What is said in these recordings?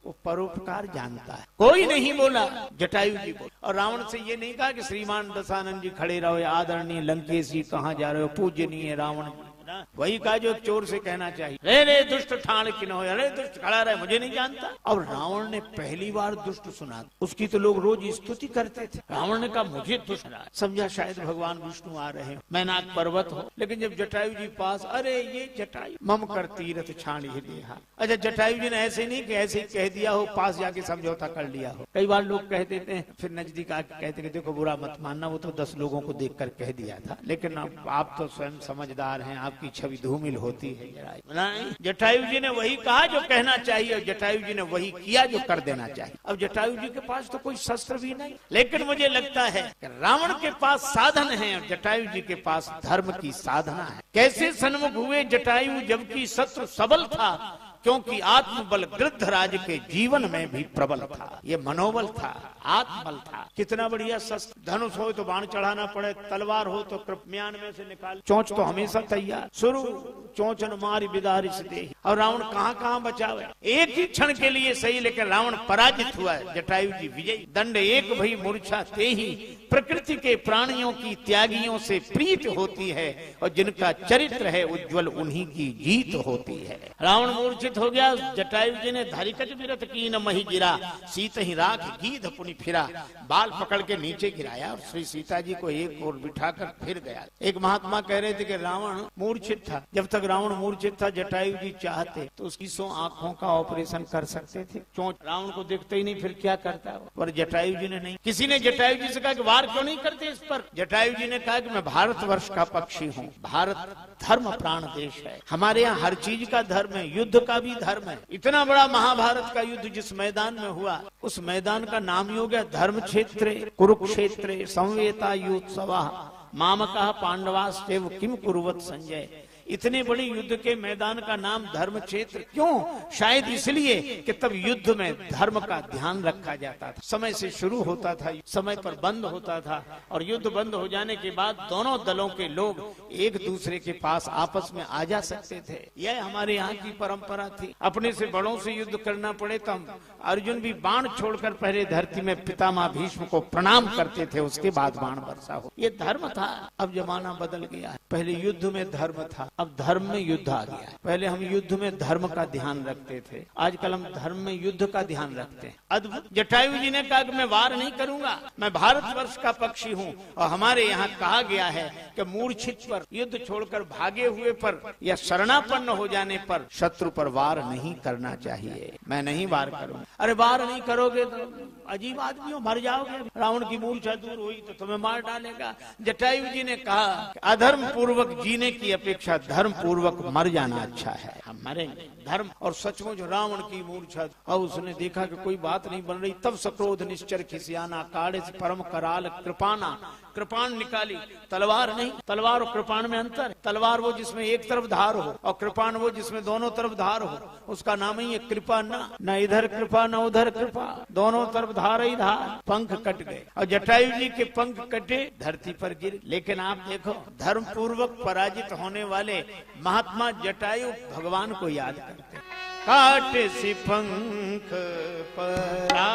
वो परोपकार जानता है। कोई नहीं बोला, जटायु जी बोले। और रावण से ये नहीं कहा कि श्रीमान दशानन जी खड़े रहो, आदरणीय लंकेश जी कहाँ जा रहे हो, पूजनीय रावण जी, वही कहा जो चोर से कहना चाहिए, रे दुष्ट ठाण किनो, अरे दुष्ट खड़ा रहे, मुझे नहीं जानता। अब रावण ने पहली बार दुष्ट सुना, उसकी तो लोग रोज स्तुति करते थे। रावण ने कहा मुझे दुष्ट, समझा शायद भगवान विष्णु आ रहे हैं, मैनाक पर्वत हो। लेकिन जब जटायु जी पास, अरे ये जटायु मम कर तीरथ छाणी देहा। अच्छा, जटायु जी ने ऐसे नहीं कि ऐसे ही कह दिया हो, पास जाके समझौता कर लिया हो। कई बार लोग कह देते हैं, फिर नजदीक आके कहते हैं देखो बुरा मत मानना, वो तो 10 लोगों को देख कर कह दिया था, लेकिन आप तो स्वयं समझदार हैं, आपकी छवि धूमिल होती है। जटायु जी ने वही कहा जो कहना चाहिए, और जटायु जी ने वही किया जो कर देना चाहिए। अब जटायु जी के पास तो कोई शस्त्र भी नहीं, लेकिन मुझे लगता है कि रावण के पास साधन है और जटायु जी के पास धर्म की साधना है। कैसे सन्मुख हुए जटायु जबकि शत्रु सबल था, क्योंकि आत्मबल गृद्धराज के जीवन में भी प्रबल था। ये मनोबल था, आत्मबल था। कितना बढ़िया शस्त्र, धनुष हो तो बाण चढ़ाना पड़े, तलवार हो तो कृपम्यान में से निकाल, चोंच तो हमेशा तैयार, शुरू चोंचन मारी बिदारिस दे। और रावण कहाँ कहाँ बचावे, एक ही क्षण के लिए सही, लेकिन रावण पराजित हुआ, जटायु जी विजयी। दंड एक भई मूर्छा ते ही, प्रकृति के प्राणियों की त्यागियों से प्रीत होती है, और जिनका चरित्र है उज्जवल उन्हीं की जीत होती है। रावण मूर्छित हो गया, जटायु जी ने धरिकच विरत कीन मही गिरा, सीत ही राख गीध पुनि फिरा। बाल पकड़ के नीचे गिराया और श्री सीता जी को एक ओर बिठाकर फिर गया। एक महात्मा कह रहे थे कि रावण मूर्छित था, जब तक रावण मूर्छित था जटायु जी चाहते तो उसकी 100 आंखों का ऑपरेशन कर सकते थे। चोंच रावण को देखते ही नहीं, फिर क्या करता है, पर जटायु जी ने नहीं। किसी ने जटायु जी से कहा कि वार क्यों नहीं करते इस पर? जटायु जी ने कहा कि मैं भारतवर्ष का पक्षी हूँ, भारत धर्म प्राण देश है, हमारे यहाँ हर चीज का धर्म है, युद्ध का भी धर्म है। इतना बड़ा महाभारत का युद्ध जिस मैदान में हुआ, उस मैदान का नाम ही हो गया धर्म क्षेत्रे कुरुक्षेत्रे संवेतायुत्सवा मामकः पांडवास्तेव किम कुरुवत संजय। इतने बड़े युद्ध के मैदान का नाम धर्म क्षेत्र क्यों? शायद इसलिए कि तब युद्ध में धर्म का ध्यान रखा जाता था। समय से शुरू होता था, समय पर बंद होता था, और युद्ध बंद हो जाने के बाद दोनों दलों के लोग एक दूसरे के पास आपस में आ जा सकते थे। यह हमारे यहाँ की परंपरा थी। अपने से बड़ों से युद्ध करना पड़े तो हम अर्जुन भी बाण छोड़कर पहले धरती में पितामह भीष्म को प्रणाम करते थे, उसके बाद बाण वर्षा हो। ये धर्म था। अब जमाना बदल गया है, पहले युद्ध में धर्म था, अब धर्म में युद्ध आ गया है। पहले हम युद्ध में धर्म का ध्यान रखते थे, आजकल हम धर्म में युद्ध का ध्यान रखते हैं। अद्भुत। जटायु जी ने कहा कि मैं वार नहीं करूंगा, मैं भारतवर्ष का पक्षी हूँ, और हमारे यहाँ कहा गया है कि मूर्छित पर, युद्ध छोड़कर भागे हुए पर या शरणापन्न हो जाने पर शत्रु पर वार नहीं करना चाहिए। मैं नहीं वार करूंगा। अरे वार नहीं करोगे तो अजीब आदमी हो, मर जाओगे, रावण की मूर्छा दूर हुई तो तुम्हें मार डालेगा। जटायु जी ने कहा अधर्म पूर्वक जीने की अपेक्षा धर्म पूर्वक मर जाना अच्छा है, हम मरेंगे। धर्म और सचमुच रावण की मूर्छा, और उसने देखा कि कोई बात नहीं बन रही, तब सक्रोध निश्चर खिसियाना, काड़े से परम कराल कृपाना, कृपाण निकाली। तलवार नहीं, तलवार और कृपाण में अंतर है। तलवार वो जिसमें एक तरफ धार हो, और कृपाण वो जिसमें दोनों तरफ धार हो, उसका नाम ही है कृपा। न इधर कृपा न उधर कृपा, दोनों तरफ धार ही धार। पंख कट गए, और जटायु जी के पंख कटे, धरती पर गिरे। लेकिन आप देखो, धर्म पूर्वक पराजित होने वाले महात्मा जटायु भगवान को याद करते। काटे सी पंख परा,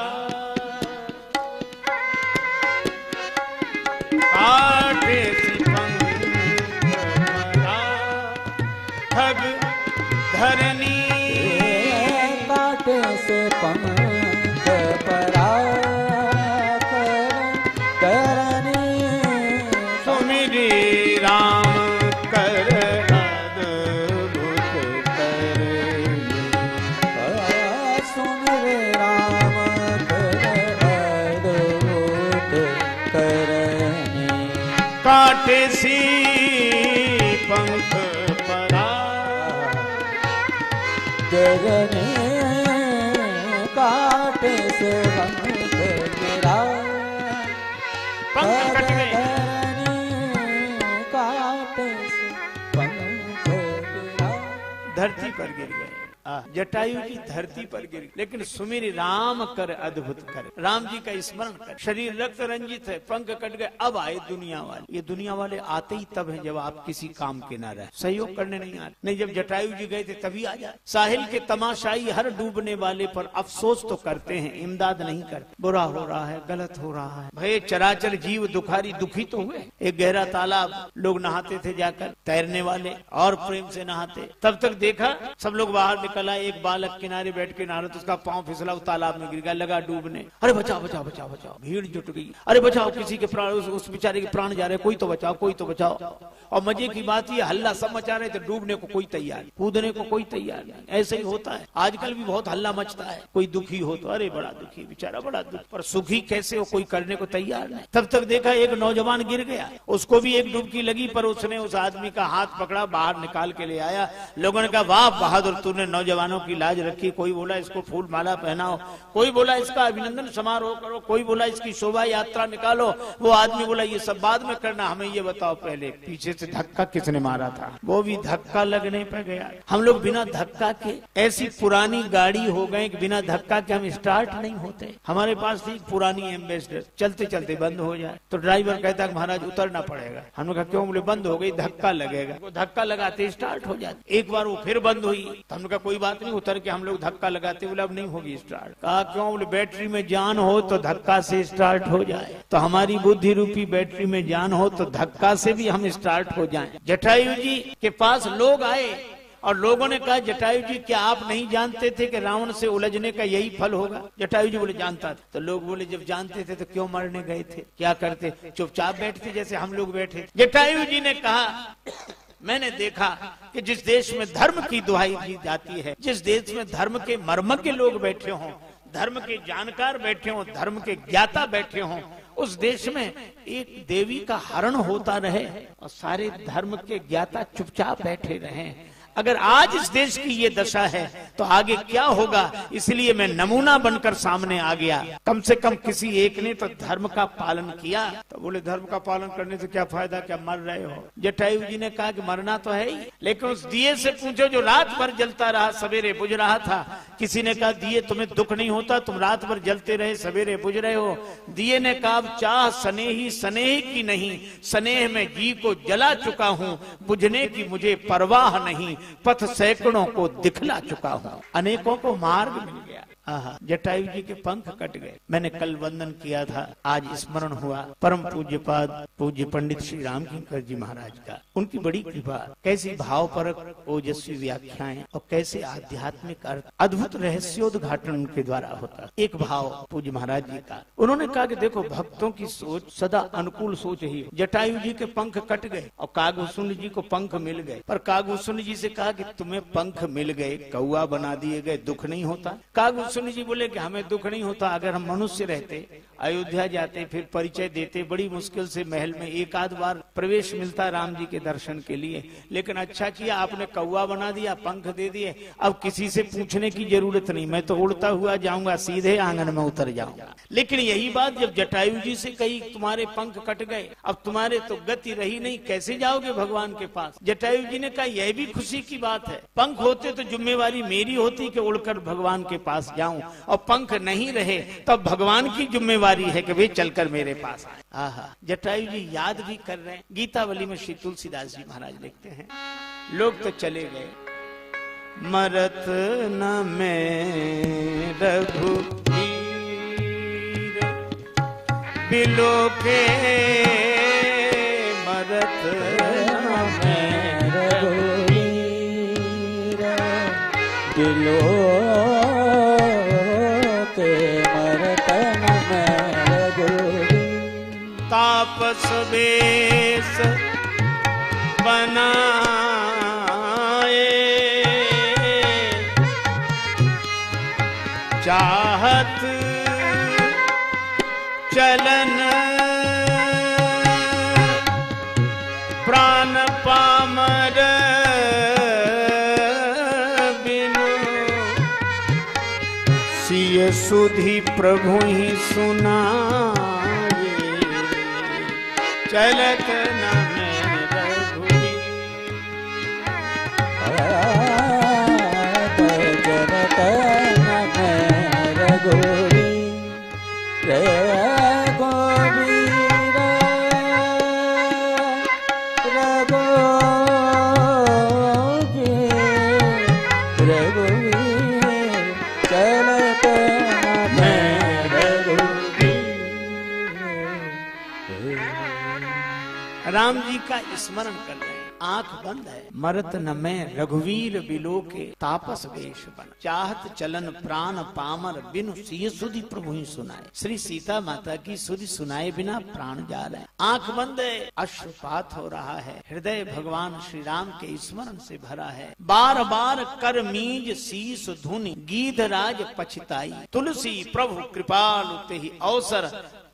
काटे सी पंख परा, ठग धरनी, काटे से पंख परा करनी, सुमिरी राम कर अद्भुत करनी, सुमिरी राम कर अद्भुत करनी। काटे सी पंख परा जगने, काटे से पंख गिरा, पंख कट गए, काटे से पंख गिरा, धरती पर गिर गए। जटायु जी धरती पर गिर, लेकिन सुमिर राम कर अद्भुत कर, राम जी का स्मरण कर। शरीर रक्त रंजित है, पंख कट गए, अब आए दुनिया वाले। ये दुनिया वाले आते ही तब है जब आप किसी काम के ना रहे, सहयोग करने नहीं आते। नहीं, जब जटायु जी गए थे तभी आ जाए। साहिल के तमाशाई हर डूबने वाले पर अफसोस तो करते हैं, इमदाद नहीं करते। बुरा हो रहा है, गलत हो रहा है, भय चराचर जीव दुखारी, दुखी तो हुए। एक गहरा तालाब, लोग नहाते थे जाकर, तैरने वाले और प्रेम से नहाते। तब तक देखा सब लोग बाहर निकल आए, एक बालक किनारे बैठ के नहा रहा, तो उसका पांव फिसला, तालाब में गिर गया, लगा डूबने। अरे बचाओ बचाओ बचाओ बचाओ, भीड़ जुट गई, अरे बचाओ, किसी के प्राण, उस बेचारे के प्राण जा रहे, कोई तो बचाओ, कोई तो बचाओ। और मजे की बात ये, हल्ला सब मचा रहे थे, डूबने को कोई तैयार, कूदने को कोई तैयार नहीं। ऐसे ही होता है, आजकल भी बहुत हल्ला मचता है। कोई दुखी हो तो अरे बड़ा दुखी, बेचारा बड़ा दुखी, पर सुखी कैसे हो, कोई करने को तैयार नहीं। तब तक देखा एक नौजवान गिर गया, उसको भी एक डुबकी लगी, पर उसने उस आदमी का हाथ पकड़ा, बाहर निकाल के ले आया। लोगों ने कहा वाह बहादुर, तूने नौजवानों की लाज रखी। कोई बोला इसको फूल माला पहनाओ, कोई बोला इसका अभिनंदन समारोह करो, कोई बोला इसकी शोभा यात्रा निकालो। वो आदमी बोला ये सब बाद में करना, हमें ये बताओ पहले पीछे से धक्का किसने मारा था। वो भी धक्का लगने पे गया। हम लोग बिना धक्का के, ऐसी पुरानी गाड़ी हो गए कि बिना धक्का के हम स्टार्ट नहीं होते। हमारे पास थी पुरानी एम्बेसडर, चलते चलते बंद हो जाए तो ड्राइवर कहता है महाराज उतरना पड़ेगा। हमने कहा क्यों? बोले बंद हो गई, धक्का लगेगा। वो धक्का लगाते स्टार्ट हो जाती। एक बार वो फिर बंद हुई तो हमने कहा कोई बात नहीं, उतर के हम लोग धक्का लगाते। बोले अब नहीं होगी स्टार्ट। कहा क्यों? बोले बैटरी में जान हो तो धक्का से स्टार्ट हो जाए, तो हमारी बुद्धि रूपी बैटरी में जान हो तो धक्का से भी हम स्टार्ट हो जाएं। जटायु जी के पास लोग आए और लोगों ने कहा जटायु जी क्या आप नहीं जानते थे कि रावण से उलझने का यही फल होगा? जटायु जी बोले जानता था। तो लोग बोले जब जानते थे तो क्यों मरने गए थे, क्या करते? चुपचाप बैठते जैसे हम लोग बैठे। जटायु जी ने कहा मैंने देखा कि जिस देश में धर्म की दुहाई दी जाती है, जिस देश में धर्म के मर्म के लोग बैठे हों, धर्म के जानकार बैठे हों, धर्म के ज्ञाता बैठे हों, उस देश में एक देवी का हरण होता रहे और सारे धर्म के ज्ञाता चुपचाप बैठे रहे। अगर आज इस देश की ये दशा है तो आगे क्या होगा? इसलिए मैं नमूना बनकर सामने आ गया। कम से कम किसी एक ने तो धर्म का पालन किया। तो बोले धर्म का पालन करने से क्या फायदा, क्या मर रहे हो? जटायु जी ने कहा कि मरना तो है ही, लेकिन उस दिए से पूछो जो रात भर जलता रहा, सवेरे बुझ रहा था। किसी ने कहा दिए तुम्हें दुख नहीं होता, तुम रात भर जलते रहे, सवेरे बुझ रहे हो। दिए ने कहा चाह स्नेही स्नेह की नहीं, स्नेह में जी को जला चुका हूँ, बुझने की मुझे परवाह नहीं, पथ सैकड़ों को दिखला चुका हूँ, अनेकों को मार्ग मिल गया। जटायु जी के पंख कट गए। मैंने कल वंदन किया था, आज स्मरण हुआ परम पूज्यपाद पूज्य पंडित श्री राम किंकर जी महाराज का। उनकी बड़ी कृपा, कैसी भावपरक ओजस्वी व्याख्याएं और कैसे आध्यात्मिक अर्थ, अद्भुत रहस्योद्घाटन उनके द्वारा होता। एक भाव पूज्य महाराज जी का, उन्होंने कहा कि देखो भक्तों की सोच सदा अनुकूल सोच ही। जटायु जी के पंख कट गए और कागभूषण जी को पंख मिल गए, पर कागभूषण जी से कहा कि तुम्हें पंख मिल गए, कौआ बना दिए गए, दुख नहीं होता? कागभूषण जी बोले कि हमें दुख नहीं होता, अगर हम मनुष्य रहते, अयोध्या जाते, फिर परिचय देते, बड़ी मुश्किल से महल में एक आध बार प्रवेश मिलता राम जी के दर्शन के लिए, लेकिन अच्छा किया आपने कौआ बना दिया, पंख दे दिए, अब किसी से पूछने की जरूरत नहीं, मैं तो उड़ता हुआ जाऊंगा, सीधे आंगन में उतर जाऊंगा। लेकिन यही बात जब जटायु जी से कही तुम्हारे पंख कट गए, अब तुम्हारे तो गति रही नहीं, कैसे जाओगे भगवान के पास? जटायु जी ने कहा यह भी खुशी की बात है, पंख होते तो जिम्मेवारी मेरी होती कि उड़कर भगवान के पास जाऊं, और पंख नहीं रहे तब भगवान की जिम्मेवारी है कि वे चलकर मेरे पास आए। आहा, जटायु जी याद भी कर रहे हैं। गीतावली में श्री तुलसीदास जी महाराज लिखते हैं, लोग तो चले गए, मरत न में रघुवीर बिलो के, मरत न में रघुवीर बिलो तापस वेश बनाए, चाहत चलन प्राण पामर बिनु, सिय सुधि प्रभु ही सुना, चलत न में रघुवीर। राम जी का स्मरण कर रहे हैं, आंख बंद है। मरत न मैं रघुवीर बिलो के तापस वेश बन, चाहत चलन प्राण पामर बिनु सिय सुधि प्रभु ही सुनाए। श्री सीता माता की सुधि सुनाए बिना प्राण जा रहे हैं। आंख बंद है, अश्रुपात हो रहा है, हृदय भगवान श्री राम के स्मरण से भरा है। बार बार कर मीज शीस धुनि, गीधराज पछताई, तुलसी प्रभु कृपालु तेहि अवसर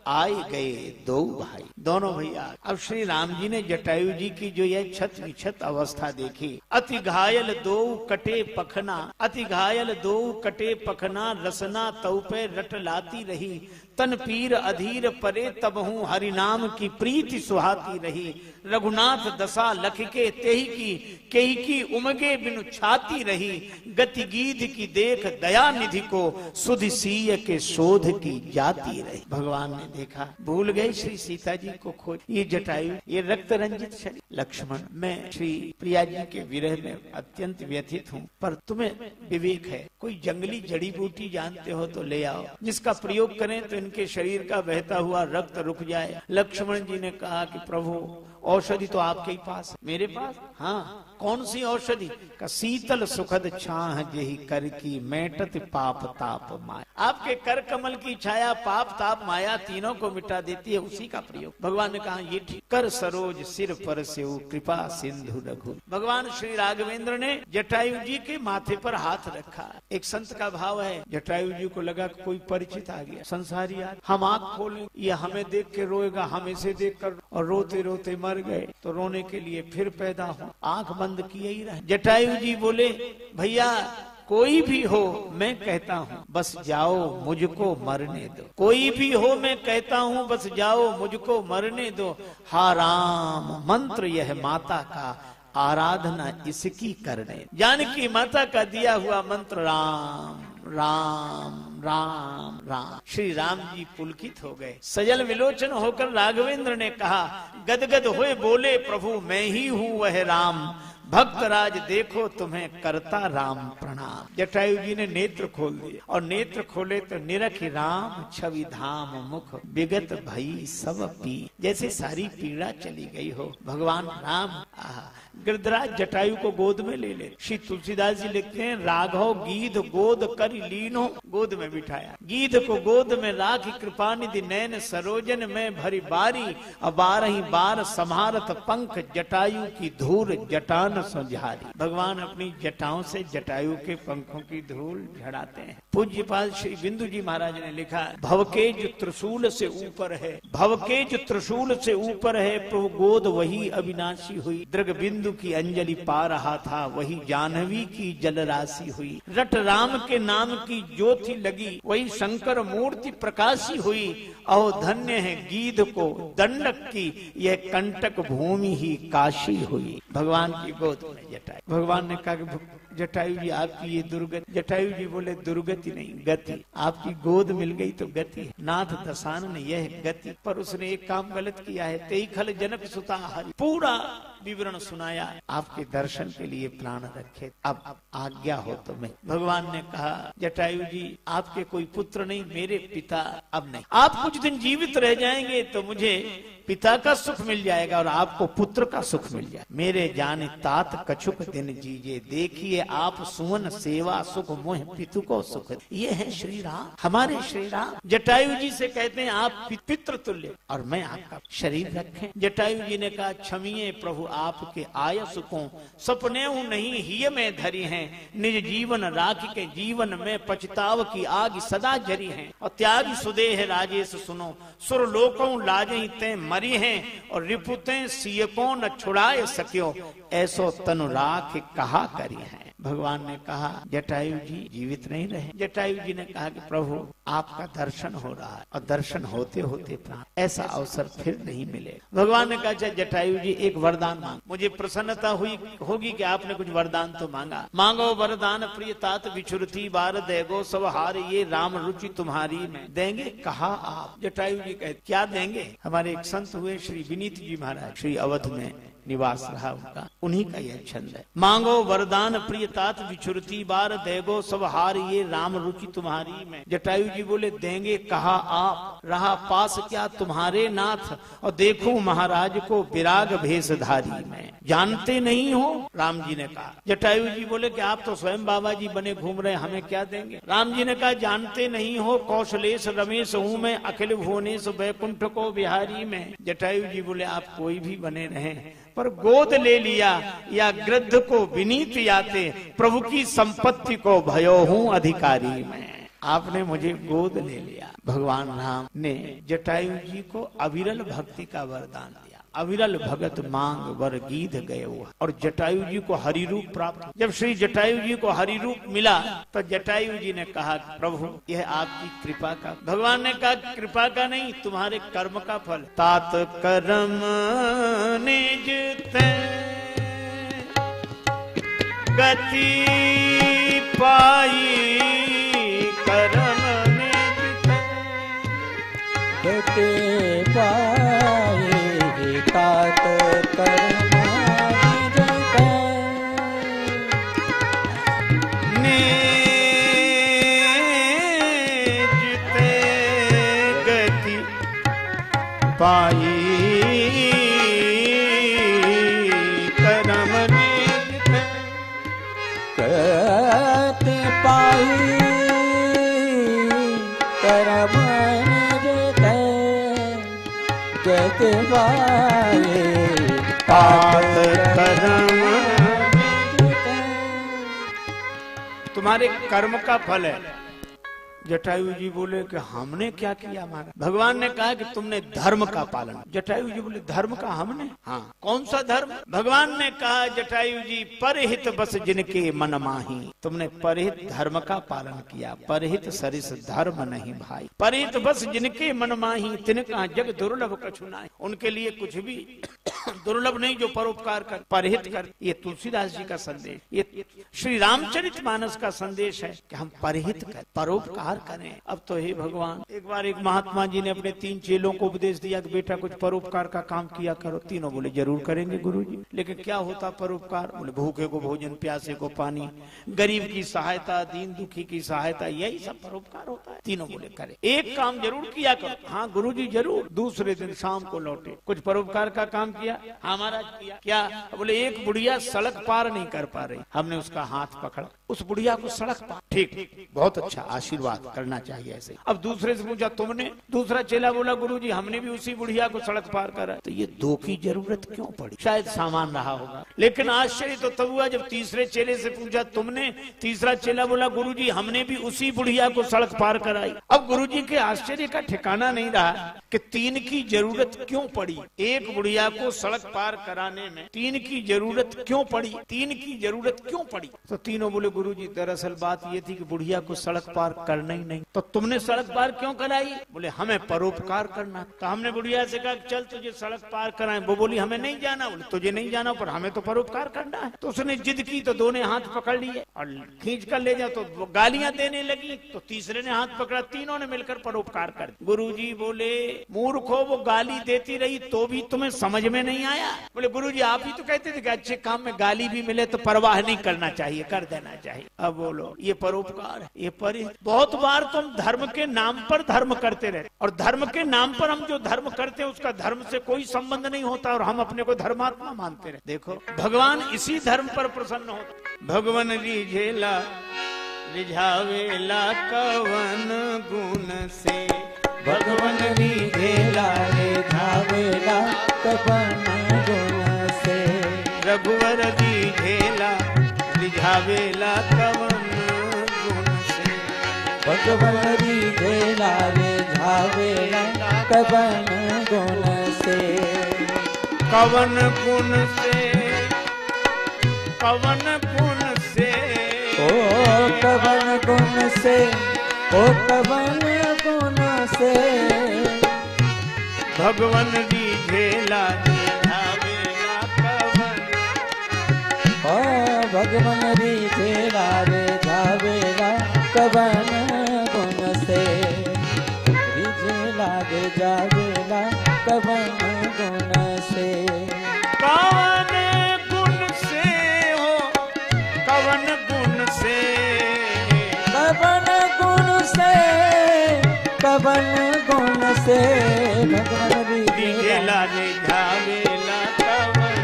आए गए दो भाई। दोनों भैया। अब श्री राम जी ने जटायु जी की जो यह छत विछत अवस्था देखी। अति घायल दो कटे पखना, अति घायल दो कटे पखना, रसना तौ पे रट लाती रही, तन पीर अधीर परे तबहू हरि नाम की प्रीति सुहाती रही। रघुनाथ दशा लख के तेहि की उमगे बिनु छाती रही, गति गीध की देख दया निधि को, सुधि सीय के शोध की जाती रही। भगवान ने देखा, भूल गए श्री सीता जी को खोज। ये जटायु, ये रक्त रंजित शरीर। लक्ष्मण, मैं श्री प्रिया जी के विरह में अत्यंत व्यथित हूँ, पर तुम्हें विवेक है, कोई जंगली जड़ी बूटी जानते हो तो ले आओ, जिसका प्रयोग करें तो इनके शरीर का बहता हुआ रक्त रुक जाए। लक्ष्मण जी ने कहा कि प्रभु औषधि तो आपके ही पास है। मेरे पास? हाँ। कौन सी औषधि? का शीतल सुखद छाह जेहि कर की, मेटत पाप ताप माया। आपके कर कमल की छाया पाप ताप माया तीनों को मिटा देती है, उसी का प्रयोग। भगवान ने कहा ये ठीक। कर सरोज सिर पर सेउ, कृपा सिंधु रघु। भगवान श्री राघवेंद्र ने जटायु जी के माथे पर हाथ रखा। एक संत का भाव है, जटायु जी को लगा कोई परिचित आ गया, संसारी आ। हम आंख खोलें, ये हमें देख के रोएगा, हम इसे देख कर, और रोते रोते मर गए तो रोने के लिए फिर पैदा हो। आंख बंद किए ही रहे। जटायु जी बोले, भैया कोई भी हो मैं कहता हूँ बस जाओ मुझको मरने दो। कोई भी हो मैं कहता हूँ बस जाओ मुझको मरने दो। हा राम मंत्र यह माता का, आराधना इसकी करने। जानकी माता का दिया हुआ मंत्र राम राम राम राम। श्री राम जी पुलकित हो गए। सजल विलोचन होकर राघवेंद्र ने कहा, गदगद होए बोले प्रभु मैं ही हूँ वह राम, भक्त राज देखो तुम्हें करता राम प्रणाम। जटायु जी ने नेत्र खोल दिए, और नेत्र खोले तो निरख राम छवि धाम मुख, विगत भई सब पी। जैसे सारी पीड़ा चली गई हो। भगवान राम गिरधराज जटायु को गोद में ले ले। श्री तुलसीदास जी लिखते हैं, राघव गीध गोद कर लीनो, गोद में बिठाया। गीध को गोद में राखी, कृपा निधि नैन सरोजन में भरी बारी, अब 12 बार समारत पंख, जटायु की धूल जटान सुझारी। भगवान अपनी जटाओं से जटायु के पंखों की धूल झड़ाते हैं। पूज्यपाल श्री बिंदु जी महाराज ने लिखा, भवकेज त्रिशूल से ऊपर है, भवकेज त्रिशूल से ऊपर है, प्रभु गोद वही अविनाशी हुई। दृग बिंदु की अंजलि पा रहा था, वही जाह्नवी की जलराशि हुई। रट राम के नाम की ज्योति लगी, वही शंकर मूर्ति प्रकाशी हुई। अहो धन्य है गीध को दंडक की, यह कंटक भूमि ही काशी हुई। भगवान की गोद में जटायु। भगवान ने कहा, जटायु जी आपकी ये दुर्गति। जटायु जी बोले, दुर्गति नहीं गति। आपकी गोद मिल गई तो गति है। नाथ दशानन यह गति। पर उसने एक काम गलत किया है। तेई खल जनक सुता हरि, पूरा विवरण सुनाया। आपके दर्शन के लिए प्राण रखे, अब आज्ञा हो तुम्हें। भगवान ने कहा, जटायु जी आपके कोई पुत्र नहीं, मेरे पिता अब नहीं। आप कुछ दिन जीवित रह जाएंगे तो मुझे पिता का सुख मिल जाएगा और आपको पुत्र का सुख मिल जाए। मेरे जाने तात कछुक दिन जीजे, देखिए आप सुवन सेवा सुख मोह पितु को सुख। ये है श्री राम, हमारे श्री राम। जटायु जी से कहते हैं आप पितृ तुल्य और मैं आपका शरीर रखें। जटायु जी ने कहा, क्षमिए प्रभु आपके आयस को, सपने नहीं हिय में धरी हैं, निज जीवन राखी के जीवन में पछताव की आग सदा जरी है। और त्याग सुदेह राजेश सुनो, सुर लोकों लाजहि ते मरी हैं, और रिपुतें सियकों न छुड़ाए सक्यो, ऐसो तनु राख कहा करी है। भगवान ने कहा जटायु जी जीवित नहीं रहे। जटायु जी ने कहा कि प्रभु आपका दर्शन हो रहा है और दर्शन होते होते प्राण, ऐसा अवसर फिर नहीं मिलेगा। भगवान ने कहा अच्छा जटायु जी एक वरदान मांग, मुझे प्रसन्नता हुई होगी कि आपने कुछ वरदान तो मांगा। मांगो वरदान प्रिय तात विचुरती बार देगो सब हार ये राम रुचि तुम्हारी में। देंगे कहा आप। जटायु जी कहते क्या देंगे। हमारे एक संत हुए श्री विनीत जी महाराज, श्री अवध में निवास रहा उनका, उन्हीं का यह छंद है। मांगो वरदान प्रिय तात विचुरती बार देगो सब हार ये राम रुचि तुम्हारी में। जटायु जी बोले देंगे कहा आप, रहा पास क्या तुम्हारे नाथ, और देखो महाराज को विराग भेषधारी में। जानते नहीं हो। राम जी ने कहा। जटायु जी बोले कि आप तो स्वयं बाबा जी बने घूम रहे, हमें क्या देंगे। राम जी ने कहा जानते नहीं हो कौशलेश रमेश हूँ मैं, अखिल भुवनेश वैकुंठ को बिहारी में। जटायु जी बोले आप कोई भी बने रहे, पर गोद ले लिया या गृद्ध को विनीत याते, प्रभु की संपत्ति को भयो हूँ अधिकारी में। आपने मुझे गोद ले लिया। भगवान राम ने जटायु जी को अविरल भक्ति का वरदान दिया। अविरल भगत मांग वर गीध गए हुआ। और जटायु जी को हरि रूप प्राप्त। जब श्री जटायु जी को हरि रूप मिला तो जटायु जी ने कहा प्रभु यह आपकी कृपा का। भगवान ने कहा कृपा का नहीं, तुम्हारे कर्म का फल। तात कर्म निज गति पाई, कर्म निज गति पाई, तात कर्म गति पाई, कर्म गति पाई, कर्म गति पाए, तात कर्म तुम्हारे कर्म का फल है। जटायु जी बोले कि हमने क्या किया हमारा। भगवान ने कहा कि तुमने धर्म का पालन। जटायु जी बोले धर्म का हमने, हाँ कौन सा धर्म। भगवान ने कहा जटायु जी परहित बस जिनके मन माही, तुमने परहित धर्म का पालन किया। परहित सरिस धर्म नहीं भाई, परहित बस जिनके मन माही, तिनका जग दुर्लभ कछु नाहि। उनके लिए कुछ भी दुर्लभ नहीं जो परोपकार कर, परहित कर। ये तुलसीदास जी का संदेश, ये श्री रामचरितमानस का संदेश है कि हम परहित कर, परोपकार करें। अब तो हे भगवान, एक बार एक महात्मा जी ने अपने 3 चेलों को उपदेश दिया कि बेटा कुछ परोपकार का काम किया करो। तीनों बोले जरूर करेंगे गुरुजी। लेकिन क्या होता परोपकार। बोले भूखे को भोजन, प्यासे को पानी, गरीब की सहायता, दीन दुखी की सहायता, यही सब परोपकार होता है। तीनों बोले करे। एक काम जरूर किया करो। हाँ गुरुजी जरूर। दूसरे दिन शाम को लौटे, कुछ परोपकार का काम किया। हाँ महाराज किया। क्या। बोले एक बुढ़िया सड़क पार नहीं कर पा रही, हमने उसका हाथ पकड़ा, उस बुढ़िया को सड़क पार। ठीक, बहुत अच्छा, आशीर्वाद करना चाहिए ऐसे। अब दूसरे से पूछा तुमने। दूसरा चेला बोला गुरुजी हमने भी उसी बुढ़िया को सड़क पार करा। तो ये 2 की जरूरत क्यों पड़ी। शायद सामान रहा होगा। लेकिन आश्चर्य तो तब हुआ जब तीसरे चेले से पूछा तुमने। तीसरा चेला बोला गुरुजी हमने भी उसी बुढ़िया को सड़क पार कराई। अब गुरुजी के आश्चर्य का ठिकाना नहीं रहा कि 3 की जरूरत क्यों पड़ी। एक बुढ़िया को सड़क पार कराने में 3 की जरूरत क्यों पड़ी। 3 की जरूरत क्यों पड़ी। तो तीनों बोले गुरुजी दरअसल बात ये थी कि बुढ़िया को सड़क पार करना ही नहीं। तो तुमने सड़क पार क्यों कराई। बोले हमें परोपकार करना। तो हमने बुढ़िया से कहा चल तुझे सड़क पार कराएं। वो बोली हमें नहीं जाना। बोले तुझे नहीं जाना पर हमें तो परोपकार करना है। तो उसने जिद की तो दोनों हाथ पकड़ लिए और खींच कर ले जाओ। तो वो गालियां देने लगी तो तीसरे ने हाथ पकड़ा। तीनों ने मिलकर परोपकार कर दिया। गुरुजी बोले मूर्खो वो गाली देती रही तो भी तुम्हें समझ में नहीं आया। बोले गुरुजी आप ही तो कहते थे कि अच्छे काम में गाली भी मिले तो परवाह नहीं करना चाहिए, कर देना चाहिए। अब बोलो ये परोपकार है। ये बहुत बार तुम धर्म के नाम पर धर्म करते रहते और धर्म के नाम पर हम जो धर्म करते हैं उसका धर्म से कोई संबंध नहीं होता और हम अपने को धर्मात्मा मानते रहते। देखो भगवान इसी धर्म पर प्रसन्न होता। भगवान रिझेला रिझावेला कवन गुण से, भगवान रिझेला रिझावेला कवन गुण से, रघुवर रिझेला रिझावेला कवन गुण से, भगवान रिझेला रिझावेला कवन गुण से, कवन गुण से, कवन गुण से ओ कवन गुण से, ओ कवन गुण से, भगवन रिझेला रिझावेला कवन। ओ भगवन रिझेला रिझावेला कवन गुण से, रिझेला रिझावेला कवन गुण से। कवन गुण से हो, कवन गुण से, कवन गुण से, कवन गुण से, भगवन रिझेला रिझावेला कवन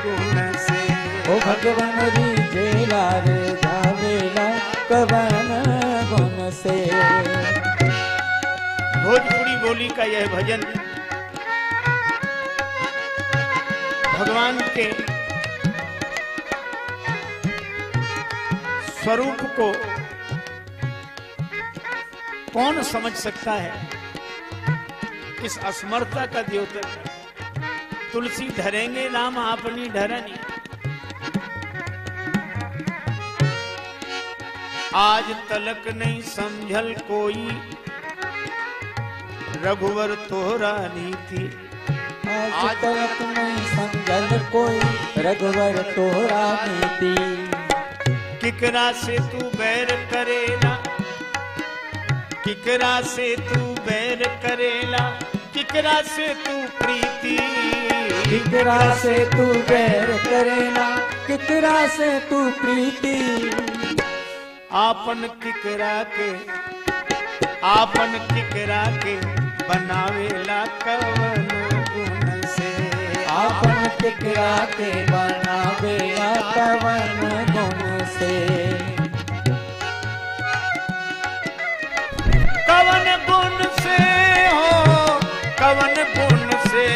गुण से। ओ भगवन रिझेला रिझावेला कवन गुण से। भोजपुरी बोली का यह भजन भगवान के स्वरूप को कौन समझ सकता है? इस असमर्थता का द्योतक। तुलसी धरेंगे नाम अपनी धरनी, आज तलक नहीं समझल कोई, रघुवर तोहरा नीति। आज तक नहीं समझल कोई, रघुवर तोहरा नीति। किकरा से तू बैर करेला, किकरा से तू बैर करेला, किकरा से तू प्रीति। किकरा से तू बैर करेला, किकरा से तू प्रीति। आपन किकरा के, आपन किकरा के बनावेला कवन गुण से। आपन किकरा के बनावेला कवन गुण से। कवन गुण से हो, कवन गुण से,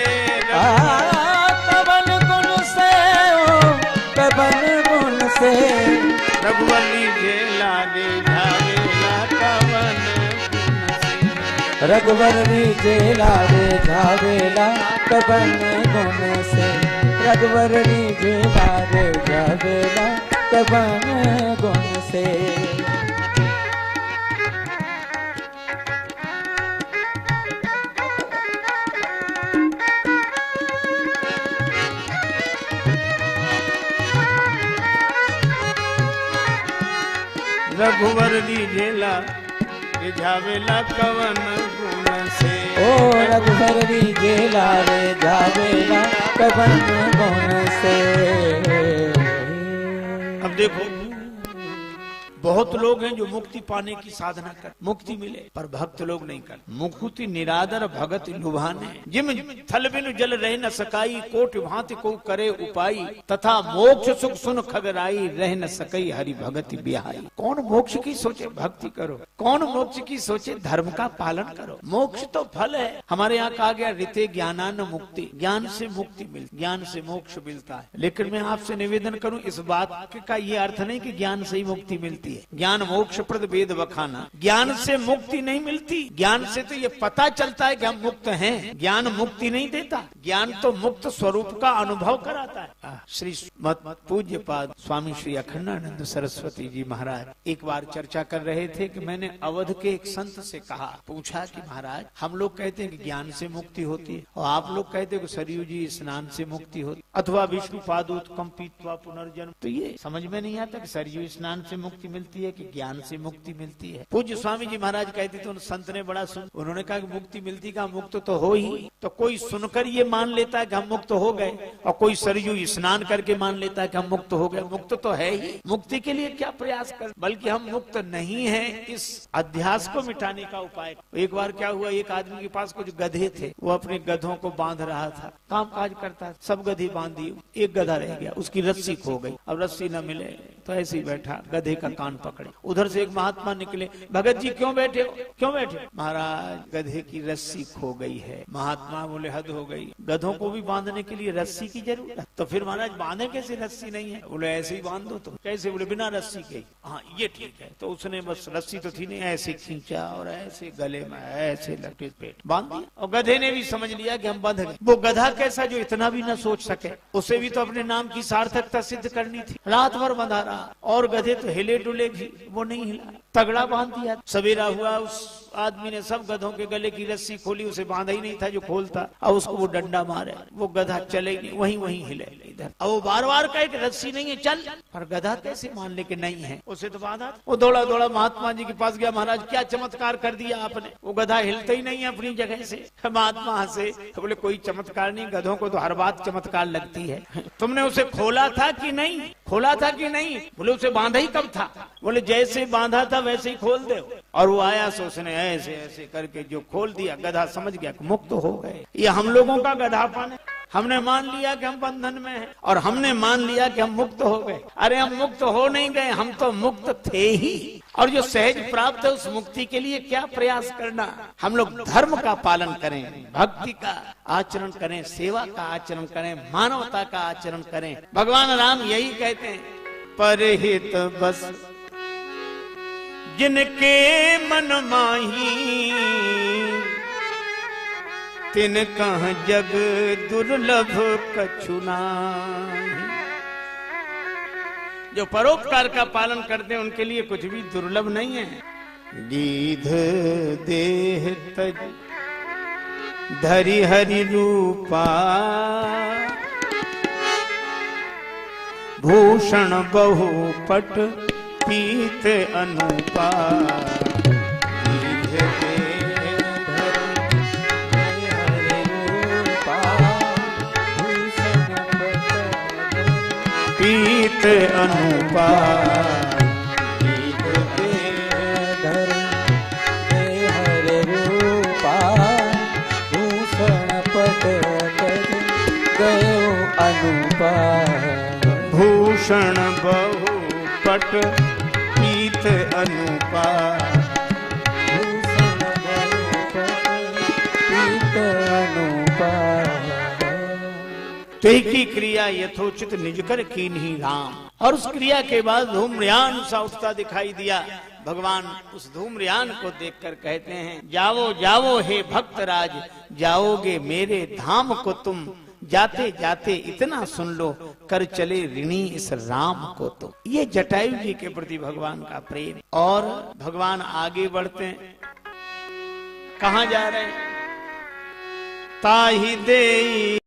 कवन गुण से हो, कवन गुण से। रघुवर रिझेला रिझावेला कवन गुण से। रघुवर रिझेला रिझावेला कवन गुण से। रघुवर रिझेला रिझावेला कवन गुण से। रघुवर रिझेला रिझावेला कवन गुण से। ओ रघुवर रिझेला रिझावेला कवन गुण से। अब देखो, बहुत लोग हैं जो मुक्ति पाने की साधना कर, मुक्ति मिले, पर भक्त लोग नहीं कर। मुक्ति निरादर भगत लुभाने, जिम थल बिनु जल रह न सकाई, कोट भांति को करे उपाई, तथा मोक्ष सुख सुन खगराई, रह न सकई हरि भगति बिहाई। कौन मोक्ष की सोचे भक्ति करो, कौन मोक्ष की सोचे धर्म का पालन करो। मोक्ष तो फल है। हमारे यहाँ कहा गया ऋते ज्ञानान मुक्ति, ज्ञान से मुक्ति मिलती, ज्ञान से मोक्ष मिलता है। लेकिन मैं आपसे निवेदन करूं, इस बात का ये अर्थ नहीं कि ज्ञान से ही मुक्ति मिलती है। ज्ञान मोक्ष प्रद वेद बखाना, ज्ञान से मुक्ति नहीं मिलती। ज्ञान से तो ये पता चलता है कि हम मुक्त हैं, ज्ञान मुक्ति नहीं देता। ज्ञान तो मुक्त स्वरूप का अनुभव कराता है। श्री पूज्य पाद स्वामी श्री अखंडानंद सरस्वती जी महाराज एक बार चर्चा कर रहे थे कि मैंने अवध के एक संत से कहा, पूछा कि महाराज हम लोग कहते हैं कि ज्ञान से मुक्ति होती है, और आप लोग कहते हैं कि सरयू जी स्नान से मुक्ति होती, अथवा विष्णु पादोत्कम पीत्वा पुनर्जन्म। तो ये समझ में नहीं आता कि सरयू स्नान से मुक्ति मिलती है कि ज्ञान से मुक्ति मिलती है। पूज्य स्वामी जी महाराज कहते थे, उन संत ने बड़ा सुन, उन्होंने कहा कि मुक्ति मिलती का मुक्त तो हो ही, तो कोई सुनकर ये मान लेता है कि हम मुक्त हो गए, और कोई सरयू स्नान करके मान लेता है कि हम मुक्त हो गए। मुक्त तो है ही, मुक्ति के लिए क्या प्रयास कर, बल्कि हम मुक्त नहीं है, इस अध्यास को मिटाने का उपाय। एक बार क्या हुआ, एक आदमी के पास कुछ गधे थे, वो अपने गधों को बांध रहा था, काम काज करता, सब गधे बांध दिए, एक गधा रह गया, उसकी रस्सी खो गई। अब रस्सी न मिले तो ऐसे ही बैठा, गधे का कान पकड़े। उधर से एक महात्मा निकले, भगत जी क्यों बैठे हो, क्यों बैठे? महाराज गधे की रस्सी खो गई है। महात्मा बोले हद हो गई, गधों को भी बांधने के लिए रस्सी की जरूरत? तो फिर महाराज बांधे कैसे, रस्सी नहीं है? बोले ऐसे ही बांध दो। तुम कैसे? बोले बिना रस्सी के। हाँ ये ठीक है। तो उसने बस रस्सी तो थी नहीं, ऐसे खींचा और ऐसे गले में ऐसे लपेट पेट बांध दिया, और गधे ने भी समझ लिया कि हम बंध गए। वो गधा कैसा जो इतना भी न सोच सके, उसे भी तो अपने नाम की सार्थकता सिद्ध करनी थी। रात भर बंधा रहा, और गधे तो हिले डुले भी, वो नहीं हिला, तगड़ा बांध दिया। सवेरा हुआ, उस आदमी ने सब गधों के गले की रस्सी खोली, उसे बांधा ही नहीं था जो खोलता, अब उसको वो डंडा मारे, वो गधा चले ही नहीं, वहीं हिले इधर। अब वो बार बार कहे कि रस्सी नहीं है चल, पर गधा कैसे मान ले कि नहीं है, उसे तो बांधा। वो दौड़ा दौड़ा महात्मा जी के पास गया, महाराज क्या चमत्कार कर दिया आपने, वो गधा हिलता ही नहीं है अपनी जगह से। महात्मा हंसे, बोले कोई चमत्कार नहीं, गधों को तो हर बात चमत्कार लगती है। तुमने उसे खोला था कि नहीं, खोला था कि नहीं? बोले उसे बांधा ही कब था? बोले जैसे बांधा था वैसे ही खोल दे। और वो आया सो उसने ऐसे ऐसे करके जो खोल दिया, गधा समझ गया कि मुक्त हो गए। ये हम लोगों का गधापन है, हमने मान लिया कि हम बंधन में हैं और हमने मान लिया कि हम मुक्त हो गए। अरे हम मुक्त हो नहीं गए, हम तो मुक्त थे ही। और जो सहज प्राप्त है उस मुक्ति के लिए क्या प्रयास करना? हम लोग धर्म का पालन करें, भक्ति का आचरण करें, सेवा का आचरण करें, मानवता का आचरण करें। भगवान राम यही कहते हैं, परहित बस जिनके मन माही, तिन कह जग दुर्लभ कछु नाहि। जो परोपकार का पालन करते हैं उनके लिए कुछ भी दुर्लभ नहीं है। गीध देह तज धरि हरि रूपा, भूषण बहु पट पीत अनुपा। पीत अनुपा, हरे रूपा, भूषण पट गयो अनुपा। भूषण बहु पट पीत अनुपा, भूषण बहु पट पीत अनुपा। ते की क्रिया यथोचित निज कर कीन्ही राम। और उस क्रिया के बाद धूम्रयान सा उठता दिखाई दिया। भगवान उस धूम्रयान को देखकर कहते हैं, जाओ जाओ हे भक्त राज, जाओगे मेरे धाम को तुम। जाते जाते इतना सुन लो, कर चले ऋणी इस राम को तुम। ये जटायु जी के प्रति भगवान का प्रेम। और भगवान आगे बढ़ते हैं, कहाँ जा रहे हैं? ताहि देई